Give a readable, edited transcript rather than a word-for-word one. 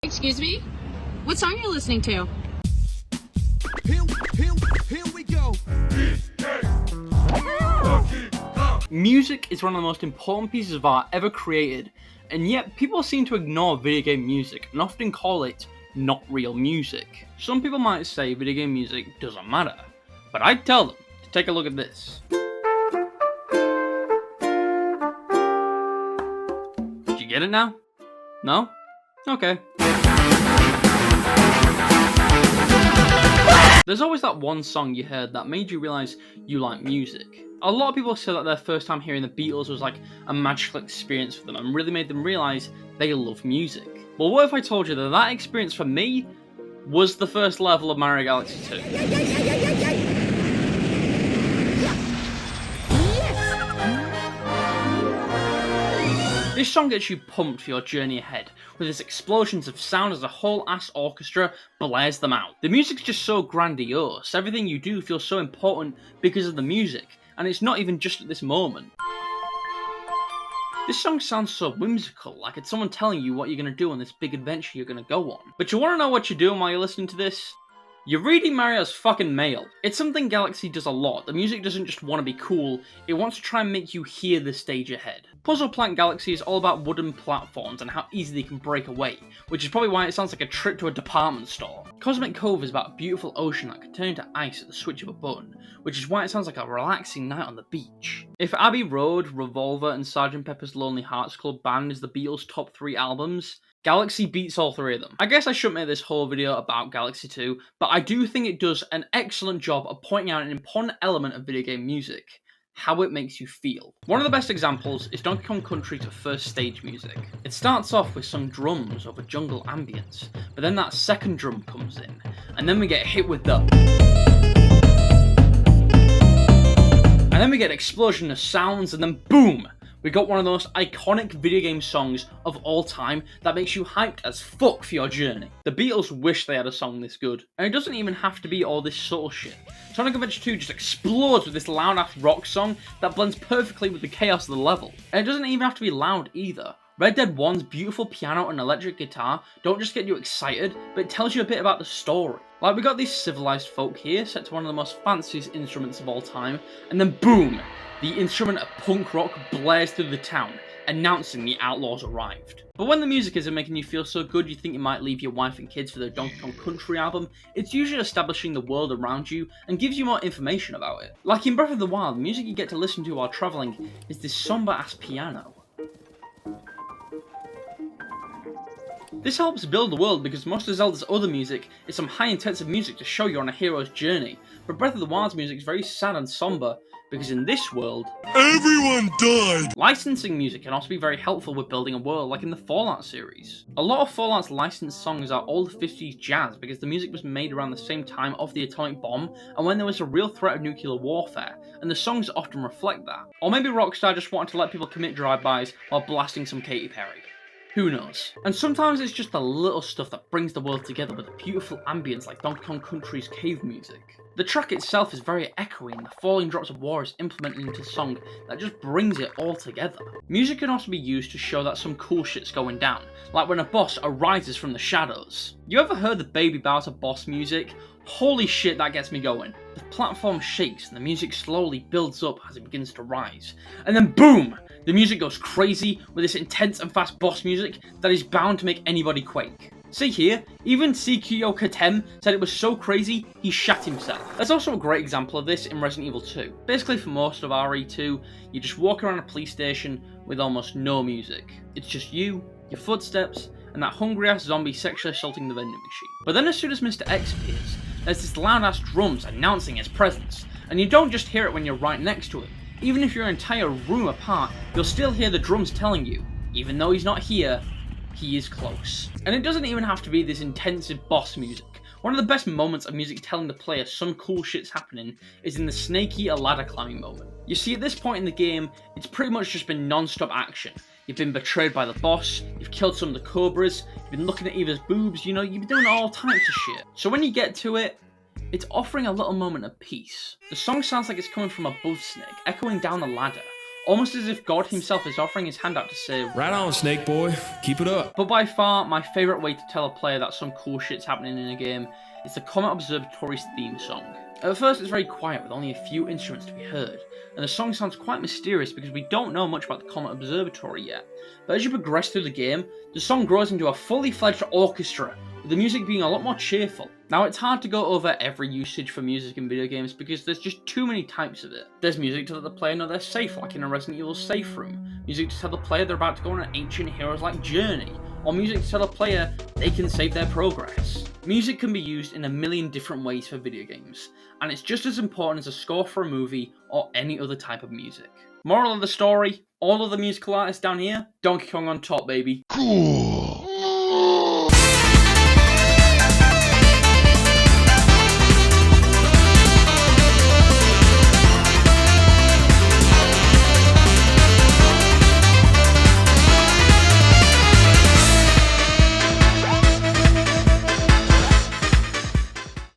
Excuse me? What song are you listening to? Here we go. Music is one of the most important pieces of art ever created, and yet people seem to ignore video game music and often call it not real music. Some people might say video game music doesn't matter, but I'd tell them to take a look at this. Did you get it now? No? Okay. There's always that one song you heard that made you realise you like music. A lot of people say that their first time hearing the Beatles was like a magical experience for them and really made them realise they love music. Well, what if I told you that that experience for me was the first level of Mario Galaxy 2? This song gets you pumped for your journey ahead, with its explosions of sound as a whole ass orchestra blares them out. The music's just so grandiose, everything you do feels so important because of the music, and it's not even just at this moment. This song sounds so whimsical, like it's someone telling you what you're going to do on this big adventure you're going to go on. But you want to know what you're doing while you're listening to this? You're reading Mario's fucking mail. It's something Galaxy does a lot. The music doesn't just want to be cool, it wants to try and make you hear the stage ahead. Puzzle Plant Galaxy is all about wooden platforms and how easy they can break away, which is probably why it sounds like a trip to a department store. Cosmic Cove is about a beautiful ocean that can turn into ice at the switch of a button, which is why it sounds like a relaxing night on the beach. If Abbey Road, Revolver, and Sgt. Pepper's Lonely Hearts Club Band is the Beatles' top 3 albums, Galaxy beats all 3 of them. I guess I shouldn't make this whole video about Galaxy 2, but I do think it does an excellent job of pointing out an important element of video game music: how it makes you feel. One of the best examples is Donkey Kong Country to first stage music. It starts off with some drums over jungle ambience, but then that second drum comes in, and then we get hit with the... And then we get an explosion of sounds, and then boom! We got one of the most iconic video game songs of all time that makes you hyped as fuck for your journey. The Beatles wish they had a song this good, and it doesn't even have to be all this subtle shit. Sonic Adventure 2 just explodes with this loud-ass rock song that blends perfectly with the chaos of the level. And it doesn't even have to be loud either. Red Dead 1's beautiful piano and electric guitar don't just get you excited, but it tells you a bit about the story. Like, we got these civilized folk here, set to one of the most fanciest instruments of all time, and then boom! The instrument of punk rock blares through the town, announcing the outlaws arrived. But when the music isn't making you feel so good you think you might leave your wife and kids for their Donkey Kong Country album, it's usually establishing the world around you and gives you more information about it. Like in Breath of the Wild, the music you get to listen to while travelling is this somber ass piano. This helps build the world because most of Zelda's other music is some high intensive music to show you on a hero's journey, but Breath of the Wild's music is very sad and somber because in this world, Everyone died! Licensing music can also be very helpful with building a world, like in the Fallout series. A lot of Fallout's licensed songs are old 50s jazz because the music was made around the same time of the atomic bomb and when there was a real threat of nuclear warfare, and the songs often reflect that. Or maybe Rockstar just wanted to let people commit drive-bys while blasting some Katy Perry. Who knows? And sometimes it's just the little stuff that brings the world together with a beautiful ambience like Donkey Kong Country's cave music. The track itself is very echoey and the falling drops of war is implemented into a song that just brings it all together. Music can also be used to show that some cool shit's going down, like when a boss arises from the shadows. You ever heard the Baby Bowser boss music? Holy shit, that gets me going. The platform shakes and the music slowly builds up as it begins to rise. And then boom! The music goes crazy with this intense and fast boss music that is bound to make anybody quake. See here, even Seikyo Katem said it was so crazy, he shat himself. There's also a great example of this in Resident Evil 2. Basically for most of RE2, you just walk around a police station with almost no music. It's just you, your footsteps, and that hungry ass zombie sexually assaulting the vending machine. But then as soon as Mr. X appears, there's this loud ass drums announcing his presence, and you don't just hear it when you're right next to him. Even if you're an entire room apart, you'll still hear the drums telling you, even though he's not here, he is close. And it doesn't even have to be this intensive boss music. One of the best moments of music telling the player some cool shit's happening is in the Snake Eater ladder climbing moment. You see, at this point in the game, it's pretty much just been non-stop action. You've been betrayed by the boss, you've killed some of the cobras, you've been looking at Eva's boobs, you know, you've been doing all types of shit. So when you get to it, it's offering a little moment of peace. The song sounds like it's coming from above Snake, echoing down the ladder, almost as if God himself is offering his hand out to say, Right on, Snake Boy. Keep it up. But by far, my favourite way to tell a player that some cool shit's happening in a game is the Comet Observatory's theme song. At first it's very quiet with only a few instruments to be heard, and the song sounds quite mysterious because we don't know much about the Comet Observatory yet. But as you progress through the game, the song grows into a fully fledged orchestra, with the music being a lot more cheerful. Now it's hard to go over every usage for music in video games because there's just too many types of it. There's music to let the player know they're safe, like in a Resident Evil safe room, music to tell the player they're about to go on an ancient heroes-like journey, or music to tell the player they can save their progress. Music can be used in a million different ways for video games, and it's just as important as a score for a movie or any other type of music. Moral of the story, all of the musical artists down here, Donkey Kong on top, baby. Cool.